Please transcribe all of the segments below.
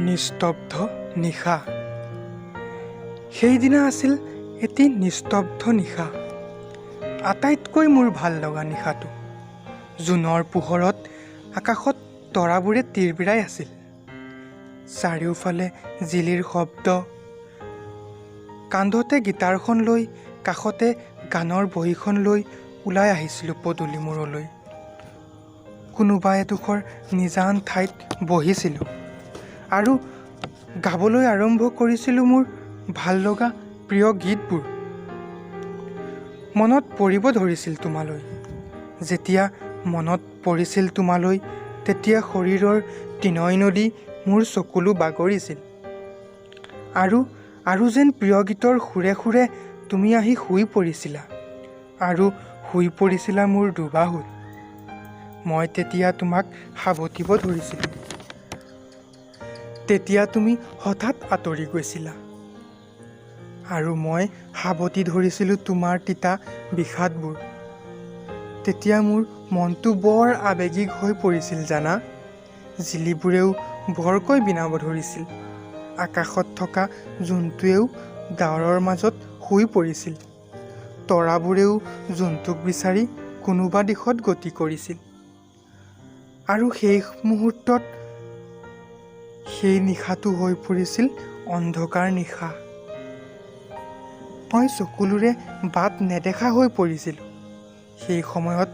নিস্তব্ধ নিশা। সেইদিনা আছিল এটি নিস্তব্ধ নিশা। আটাইতকৈ মোৰ ভাল লগা নিশাটো। জোনৰ পোহৰত আকাশত তৰাবোৰে তিৰবিৰাই আছিল। চাৰিওফালে জিলিৰ শব্দ। কান্ধতে গীটাৰখন লৈ, কাষতে গানৰ বহীখন লৈ ওলাই আহিছিলোঁ পদূলি মূৰলৈ। কোনোবা এডোখৰ নিজান ঠাইত বহিছিলোঁ আৰু গাবলৈ আৰম্ভ কৰিছিলোঁ মোৰ ভাল লগা প্ৰিয় গীতবোৰ। মনত পৰিব ধৰিছিল তোমালৈ। যেতিয়া মনত পৰিছিল তোমালৈ, তেতিয়া শৰীৰৰ তিনই নদী মোৰ চকুলো বাগৰিছিল। আৰু যেন প্ৰিয় গীতৰ সুৰে সুৰে তুমি আহি শুই পৰিছিলা, আৰু শুই পৰিছিলা মোৰ দুবাহুত। মই তেতিয়া তোমাক সাবটিব ধৰিছিলোঁ। তেতিয়া তুমি হঠাৎ আঁতৰি গৈছিলা, আৰু মই সাবটি ধৰিছিলোঁ তোমাৰ তিতা বিষাদবোৰ। তেতিয়া মোৰ মনটো বৰ আৱেগিক হৈ পৰিছিল জানা। জিলিবোৰেও বৰকৈ বিনাব ধৰিছিল। আকাশত থকা জোনটোৱেও ডাৱৰৰ মাজত শুই পৰিছিল। তৰাবোৰেও জোনটোক বিচাৰি কোনোবা দিশত গতি কৰিছিল। আৰু সেই মুহূৰ্তত সেই নিশাটো হৈ পৰিছিল অন্ধকাৰ নিশা। মই চকুলোৰে বাট নেদেখা হৈ পৰিছিলোঁ। সেই সময়ত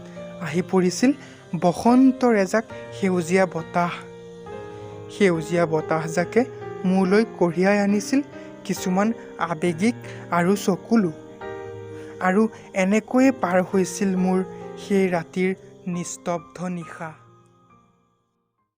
আহি পৰিছিল বসন্তৰ এজাক সেউজীয়া বতাহ। সেউজীয়া বতাহজাকে মোলৈ কঢ়িয়াই আনিছিল কিছুমান আৱেগিক আৰু চকুলো। আৰু এনেকৈয়ে পাৰ হৈছিল মোৰ সেই ৰাতিৰ নিস্তব্ধ নিশা।